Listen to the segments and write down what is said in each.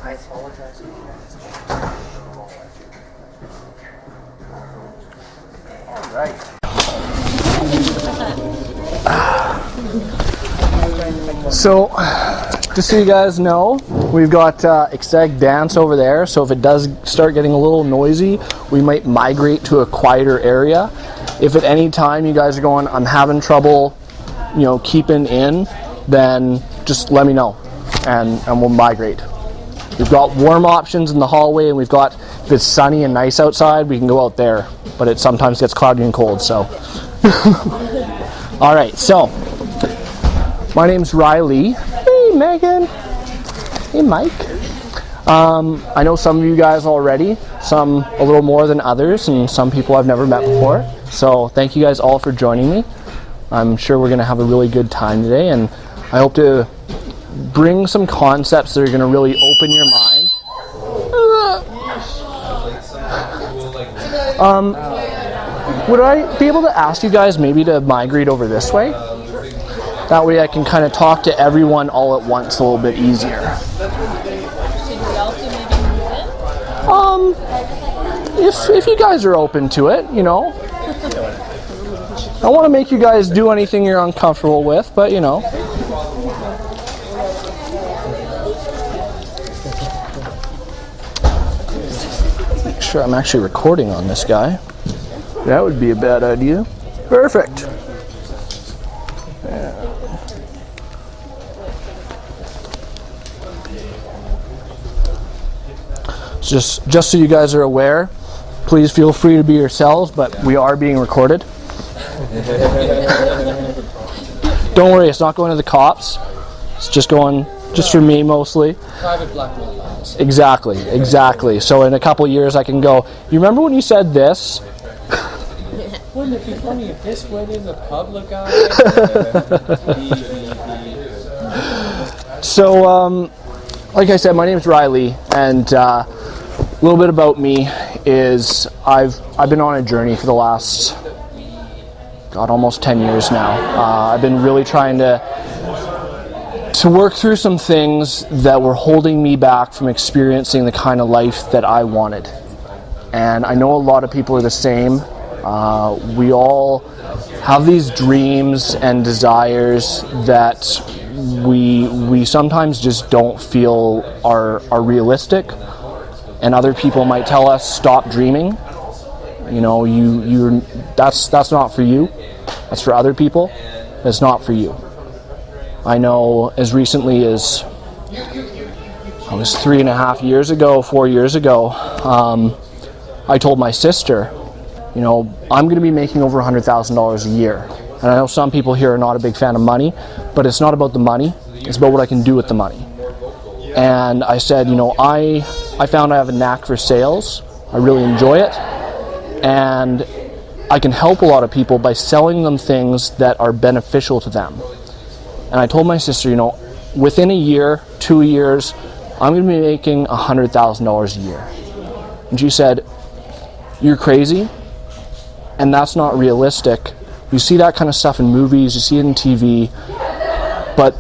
All right. So, just so you guys know, we've got Exeg Dance over there, so if it does start getting a little noisy, we might migrate to a quieter area. If at any time you guys are going, I'm having trouble, keeping in, then just let me know, and we'll migrate. We've got warm options in the hallway, and we've got, if it's sunny and nice outside, we can go out there, but it sometimes gets cloudy and cold, so. All right, so. My name's Riley. Hey, Megan. Hey, Mike. I know some of you guys already, some a little more than others, and some people I've never met before. So thank you guys all for joining me. I'm sure we're going to have a really good time today, and I hope to bring some concepts that are going to really open your mind. Would I be able to ask you guys maybe to migrate over this way? That way I can kind of talk to everyone all at once a little bit easier. If you guys are open to it, I don't want to make you guys do anything you're uncomfortable with, but Make sure I'm actually recording on this guy. That would be a bad idea. Perfect. Just so you guys are aware, please feel free to be yourselves, but we are being recorded. Don't worry, it's not going to the cops. It's just for me mostly. Private blackmail laws. Exactly. So in a couple years I can go, you remember when you said this? Wouldn't it be funny if this went in the public eye? So, like I said, my name is Riley, and a little bit about me is I've been on a journey for the last, almost 10 years now. I've been really trying to work through some things that were holding me back from experiencing the kind of life that I wanted. And I know a lot of people are the same. We all have these dreams and desires that we sometimes just don't feel are realistic, and other people might tell us stop dreaming. That's not for you. That's for other people. It's not for you. I know as recently as I was 4 years ago, I told my sister, I'm going to be making over $100,000 a year. And I know some people here are not a big fan of money, but it's not about the money. It's about what I can do with the money. And I said, I found I have a knack for sales. I really enjoy it. And I can help a lot of people by selling them things that are beneficial to them. And I told my sister, within a year, 2 years, I'm going to be making $100,000 a year. And she said, you're crazy, and that's not realistic. You see that kind of stuff in movies, you see it in TV, but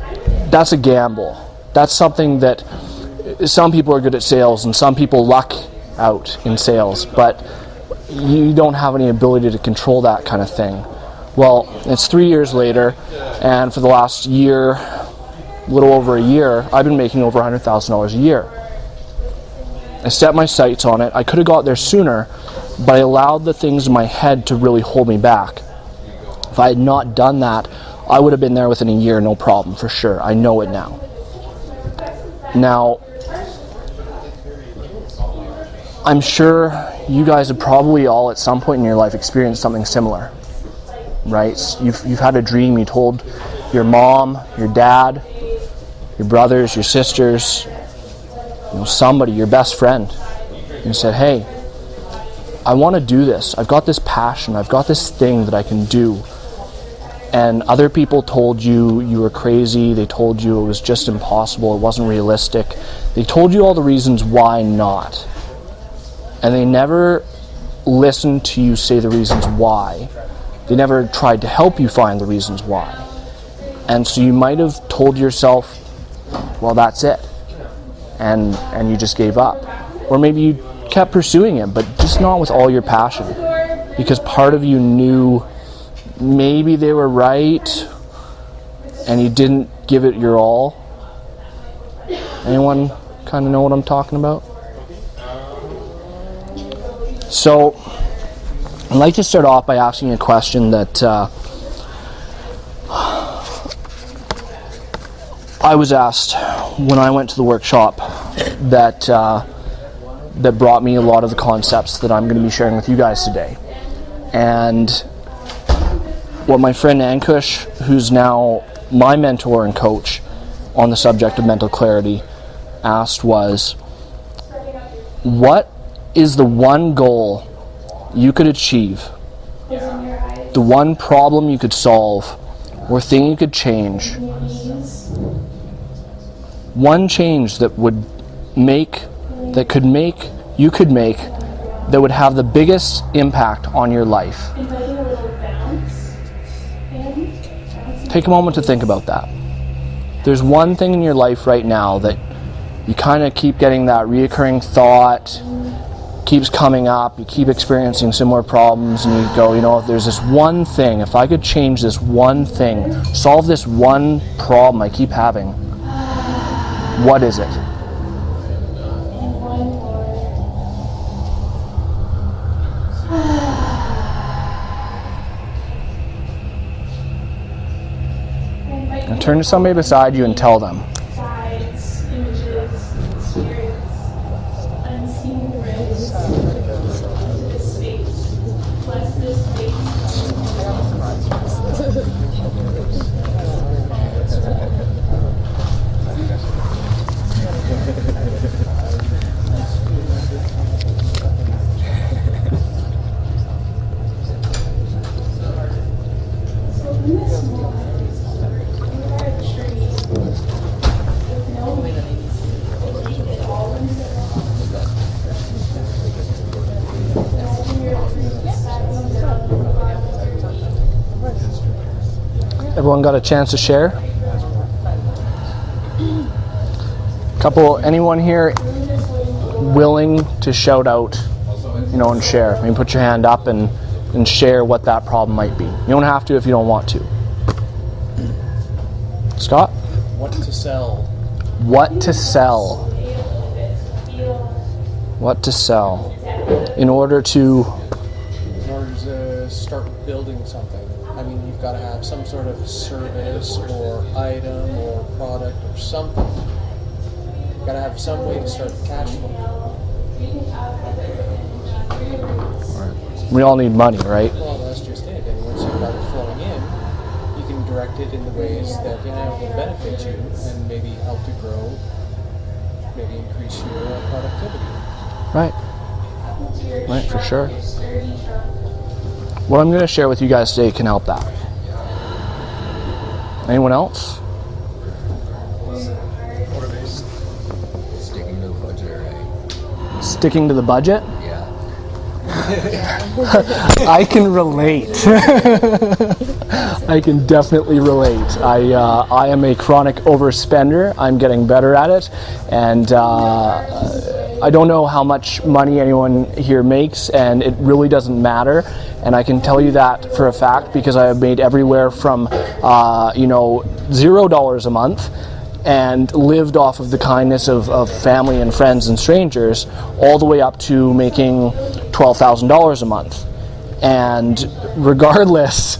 that's a gamble. That's something that some people are good at sales and some people luck out in sales, but you don't have any ability to control that kind of thing. Well, it's 3 years later, and for the last year, a little over a year, I've been making over $100,000 a year. I set my sights on it. I could have got there sooner, but I allowed the things in my head to really hold me back. If I had not done that, I would have been there within a year, no problem, for sure. I know it now. Now, I'm sure you guys have probably all at some point in your life experienced something similar, right? You've had a dream, you told your mom, your dad, your brothers, your sisters, somebody, your best friend, and you said, hey, I want to do this. I've got this passion. I've got this thing that I can do. And other people told you you were crazy. They told you it was just impossible. It wasn't realistic. They told you all the reasons why not. And they never listened to you say the reasons why. They never tried to help you find the reasons why. And so you might have told yourself, well, that's it. and you just gave up. Or maybe you kept pursuing it, but just not with all your passion, because part of you knew maybe they were right and you didn't give it your all. Anyone kind of know what I'm talking about? So I'd like to start off by asking a question that I was asked when I went to the workshop that brought me a lot of the concepts that I'm going to be sharing with you guys today. And what my friend Ankush, who's now my mentor and coach on the subject of mental clarity, asked was, what is the one goal you could achieve, the one problem you could solve, or thing you could change, one change that would have the biggest impact on your life? Take a moment to think about that. There's one thing in your life right now that you kind of keep getting that reoccurring thought, keeps coming up, you keep experiencing similar problems, and you go, if there's this one thing, if I could change this one thing, solve this one problem I keep having, what is it? And turn to somebody beside you and tell them. Everyone got a chance to share? Anyone here willing to shout out, and share? Maybe put your hand up and share what that problem might be. You don't have to if you don't want to. Scott? What to sell? What to sell? What to sell? In order to start building something. You've got to have some sort of service or item or product or something. You've got to have some way to start the cash flow. We all need money, right? Well, that's just it. And once you've got it flowing in, you can direct it in the ways that will benefit you and maybe help to grow, maybe increase your productivity. Right, for sure. What I'm going to share with you guys today can help that. Anyone else? Sticking to the budget, right? Sticking to the budget? Yeah. I can relate. I can definitely relate. I am a chronic overspender. I'm getting better at it, and I don't know how much money anyone here makes, and it really doesn't matter. And I can tell you that for a fact because I have made everywhere from $0 a month and lived off of the kindness of family and friends and strangers, all the way up to making $12,000 a month. And regardless,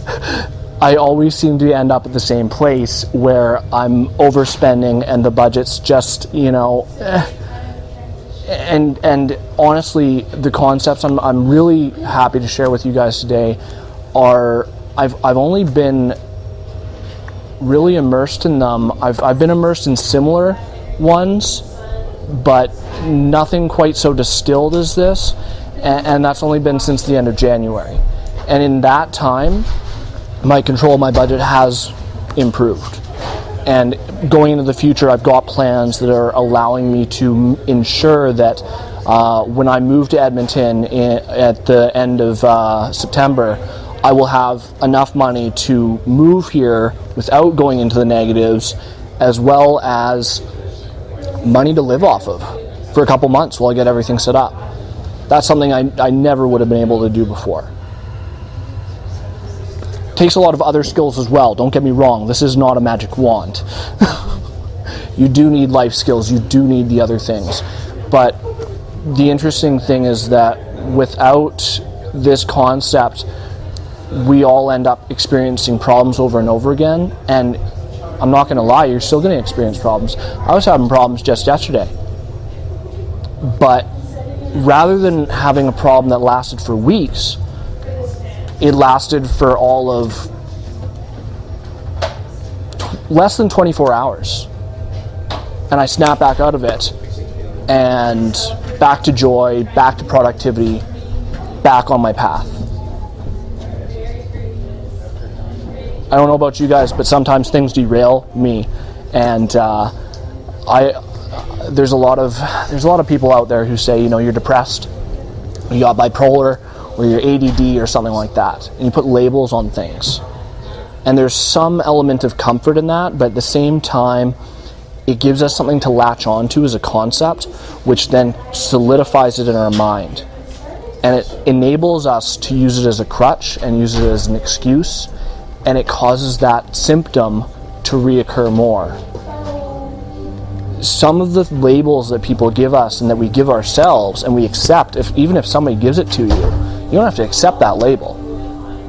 I always seem to end up at the same place where I'm overspending and the budget's just, And honestly, the concepts I'm really happy to share with you guys today are, I've only been really immersed in them. I've been immersed in similar ones, but nothing quite so distilled as this, and that's only been since the end of January. And in that time, my control of my budget has improved. And going into the future, I've got plans that are allowing me to ensure that when I move to Edmonton at the end of September, I will have enough money to move here without going into the negatives, as well as money to live off of for a couple months while I get everything set up. That's something I never would have been able to do before. Takes a lot of other skills as well. Don't get me wrong. This is not a magic wand. You do need life skills. You do need the other things. But the interesting thing is that without this concept, we all end up experiencing problems over and over again. And I'm not going to lie, you're still going to experience problems. I was having problems just yesterday. But rather than having a problem that lasted for weeks, it lasted for all of less than 24 hours. And I snapped back out of it. And back to joy, back to productivity, back on my path. I don't know about you guys, but sometimes things derail me, and there's a lot of people out there who say, you know, you're depressed, you got bipolar, or you're ADD or something like that, and you put labels on things. And there's some element of comfort in that, but at the same time, it gives us something to latch onto as a concept, which then solidifies it in our mind. And it enables us to use it as a crutch and use it as an excuse, and it causes that symptom to reoccur more. Some of the labels that people give us and that we give ourselves and we accept, even if somebody gives it to you, you don't have to accept that label.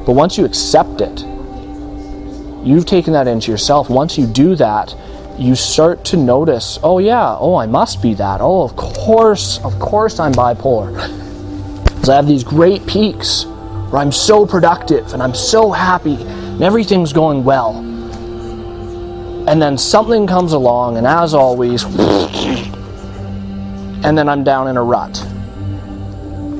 But once you accept it, you've taken that into yourself. Once you do that, you start to notice, oh yeah, oh I must be that. Oh, of course I'm bipolar. Because I have these great peaks where I'm so productive and I'm so happy and everything's going well. And then something comes along, and as always, and then I'm down in a rut.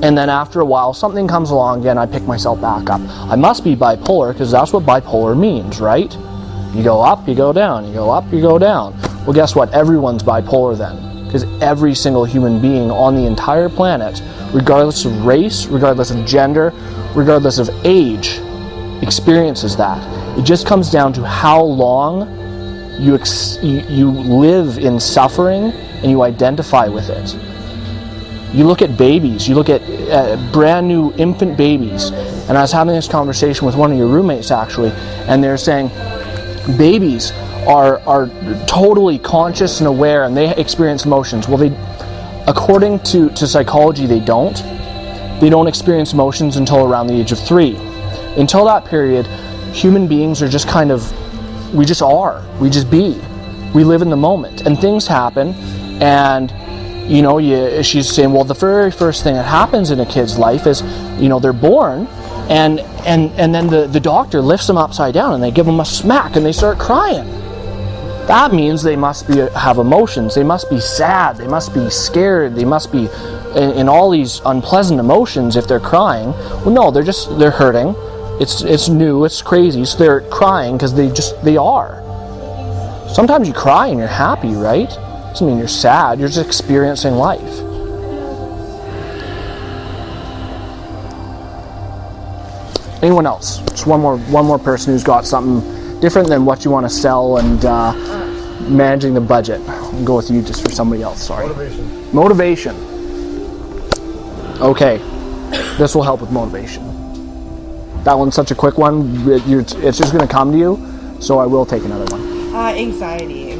And then after a while, something comes along again, I pick myself back up. I must be bipolar, because that's what bipolar means, right? You go up, you go down, you go up, you go down. Well, guess what? Everyone's bipolar then, because every single human being on the entire planet, regardless of race, regardless of gender, regardless of age, experiences that. It just comes down to how long you live in suffering and you identify with it. You look at babies, you look at brand new infant babies, and I was having this conversation with one of your roommates actually, and they're saying babies are totally conscious and aware, and they experience emotions. Well, according to psychology, they don't experience emotions until around the age of 3. Until that period, human beings are just kind of, we just be. We live in the moment, and things happen, and you know, she's saying, well, the very first thing that happens in a kid's life is, you know, they're born, and then the doctor lifts them upside down, and they give them a smack, and they start crying. That means they must have emotions. They must be sad. They must be scared. They must be in all these unpleasant emotions if they're crying. Well, no, they're hurting. It's new. It's crazy. So they're crying because they are. Sometimes you cry and you're happy, right? Doesn't mean you're sad. You're just experiencing life. Anyone else? Just one more person who's got something different than what you want to sell and managing the budget. I'll go with you just for somebody else. Sorry. Motivation. Okay, this will help with motivation. That one's such a quick one. It's just going to come to you, so I will take another one. Anxiety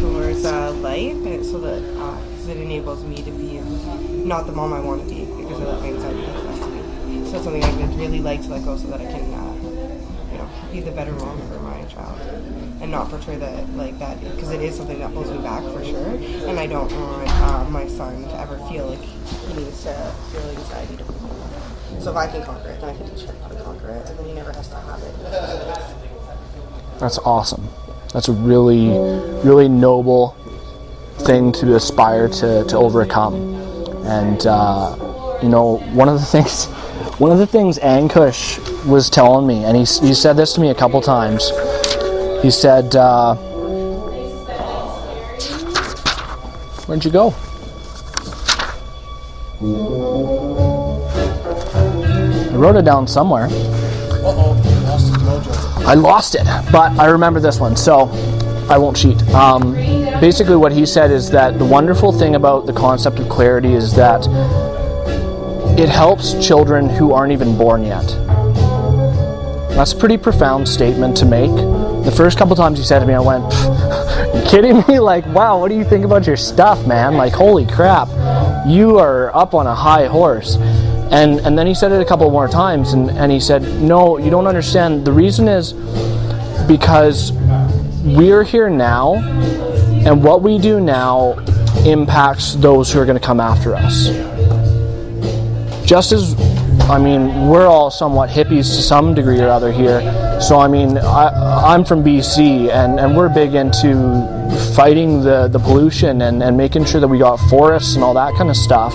towards life, and so that because it enables me to be not the mom I want to be because of that anxiety that has to be. So it's something I would really like to let go so that I can, be the better mom for my child, and not portray that like that, because it is something that holds me back for sure, and I don't want my son to ever feel like he needs to feel anxiety to perform. So if I can conquer it, then I can teach him how to conquer it, and then he never has to have it. That's awesome. That's a really, really noble thing to aspire to overcome. And one of the things Ankush was telling me, and he said this to me a couple times. He said, "Where'd you go?" I wrote it down somewhere. Lost his mojo. I lost it, but I remember this one, so I won't cheat. basically what he said is that the wonderful thing about the concept of clarity is that it helps children who aren't even born yet. That's a pretty profound statement to make. The first couple times he said to me, I went, you kidding me? Like, wow, what do you think about your stuff, man? Like, holy crap, you are up on a high horse. And then he said it a couple more times, and he said, no, you don't understand. The reason is because we're here now, and what we do now impacts those who are going to come after us. Just as, I mean, we're all somewhat hippies to some degree or other here. So, I mean, I'm from BC, and we're big into fighting the pollution and making sure that we got forests and all that kind of stuff.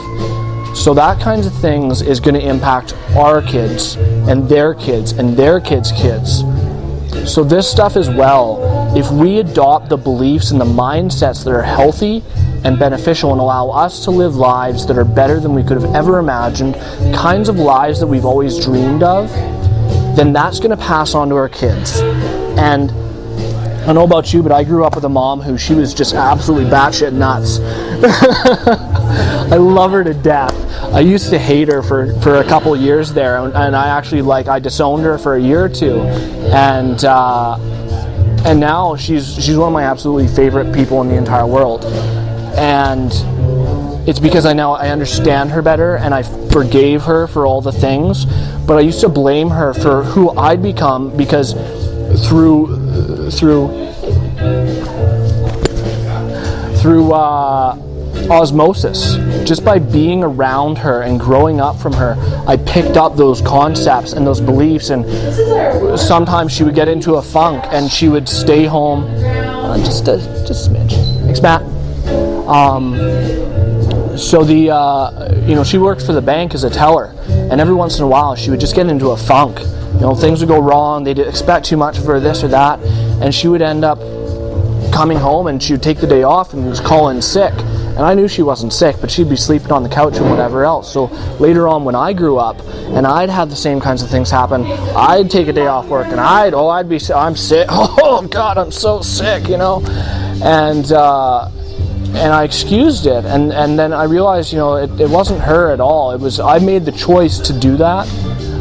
So that kinds of things is going to impact our kids and their kids and their kids' kids. So this stuff as well, if we adopt the beliefs and the mindsets that are healthy and beneficial and allow us to live lives that are better than we could have ever imagined, kinds of lives that we've always dreamed of, then that's going to pass on to our kids. And I don't know about you, but I grew up with a mom who she was just absolutely batshit nuts. I love her to death. I used to hate her for a couple years there, and I actually I disowned her for a year or two, and now she's one of my absolutely favorite people in the entire world, and it's because I understand her better, and I forgave her for all the things, but I used to blame her for who I'd become because through osmosis, just by being around her and growing up from her, I picked up those concepts and those beliefs, and sometimes she would get into a funk and she would stay home just a smidge. Thanks, Matt. So she worked for the bank as a teller, and every once in a while she would just get into a funk. Things would go wrong, they'd expect too much of her, this or that, and she would end up coming home and she would take the day off and was calling sick. And I knew she wasn't sick, but she'd be sleeping on the couch and whatever else. So later on when I grew up and I'd have the same kinds of things happen, I'd take a day off work and I'm sick. Oh God, I'm so sick, And I excused it, and then I realized, it wasn't her at all. I made the choice to do that.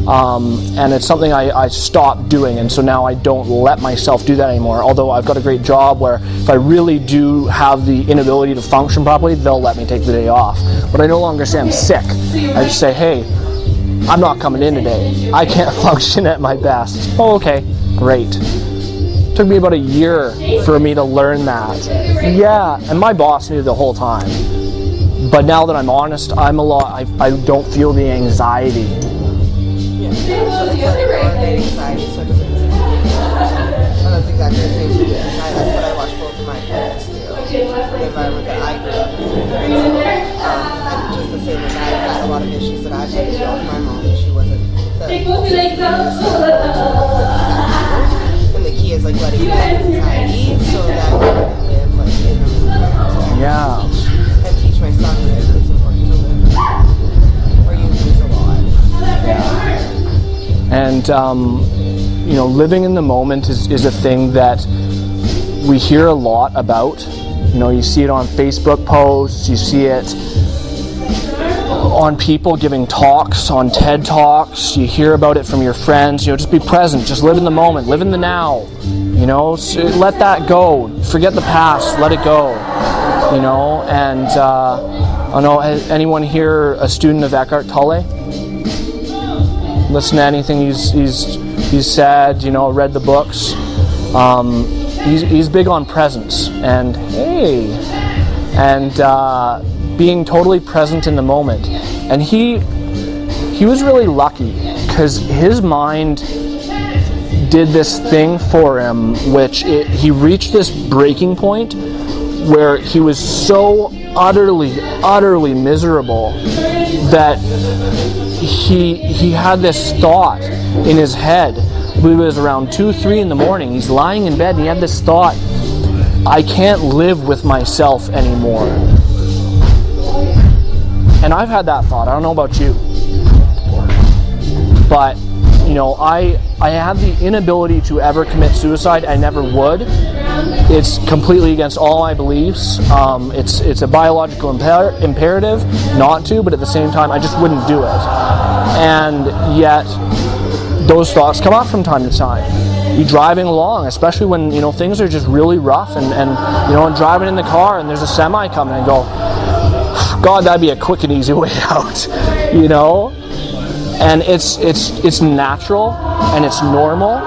And it's something I stopped doing, and so now I don't let myself do that anymore. Although I've got a great job where if I really do have the inability to function properly, they'll let me take the day off. But I no longer say I'm sick. I just say, hey, I'm not coming in today. I can't function at my best. Oh, okay, great. Took me about a year for me to learn that. Yeah, and my boss knew the whole time. But now that I'm honest, I don't feel the anxiety. So it's anxiety, so it doesn't that's exactly the same thing. That's what I watched both of my parents do. The environment that I grew up in. And just the same as I've had a lot of issues that I've had to deal with my mom. She wasn't and the key is letting go of anxiety so that you can live in the moment. Yeah. And teach my son that it's important to live where you lose a lot. Yeah. And, living in the moment is a thing that we hear a lot about. You see it on Facebook posts, you see it on people giving talks, on TED Talks, you hear about it from your friends. Just be present, just live in the moment, live in the now. So let that go. Forget the past, let it go. And I don't know, anyone here a student of Eckhart Tolle? Listen to anything he's said, read the books. He's big on presence and being totally present in the moment. And he was really lucky because his mind did this thing for him, he reached this breaking point where he was so utterly miserable that he had this thought in his head. It was around 2-3 in the morning. He's lying in bed and he had this thought, I can't live with myself anymore. And I've had that thought. I don't know about you. But, I have the inability to ever commit suicide. I never would. it's completely against all my beliefs. It's a biological imperative not to, but at the same time, I just wouldn't do it. And yet, those thoughts come up from time to time. You're driving along, especially when things are just really rough, and I'm driving in the car and there's a semi coming, and I go, God, that'd be a quick and easy way out, And it's natural and it's normal.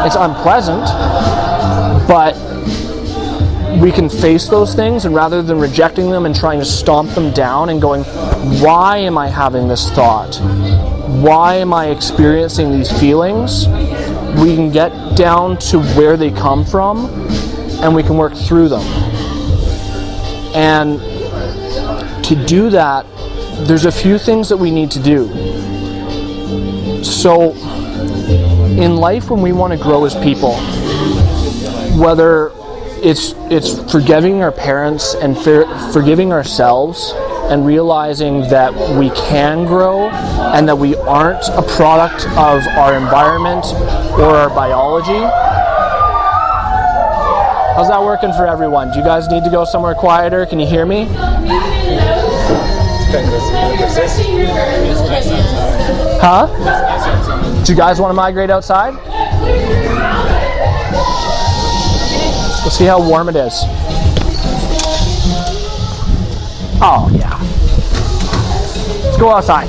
It's unpleasant, but we can face those things, and rather than rejecting them and trying to stomp them down and going, why am I having this thought? Why am I experiencing these feelings? We can get down to where they come from, and we can work through them. And to do that, there's a few things that we need to do. So, in life, when we want to grow as people, whether it's forgiving our parents and forgiving ourselves, and realizing that we can grow and that we aren't a product of our environment or our biology. How's that working for everyone? Do you guys need to go somewhere quieter? Can you hear me? Huh? Do you guys want to migrate outside? Let's see how warm it is. Oh, yeah. Let's go outside.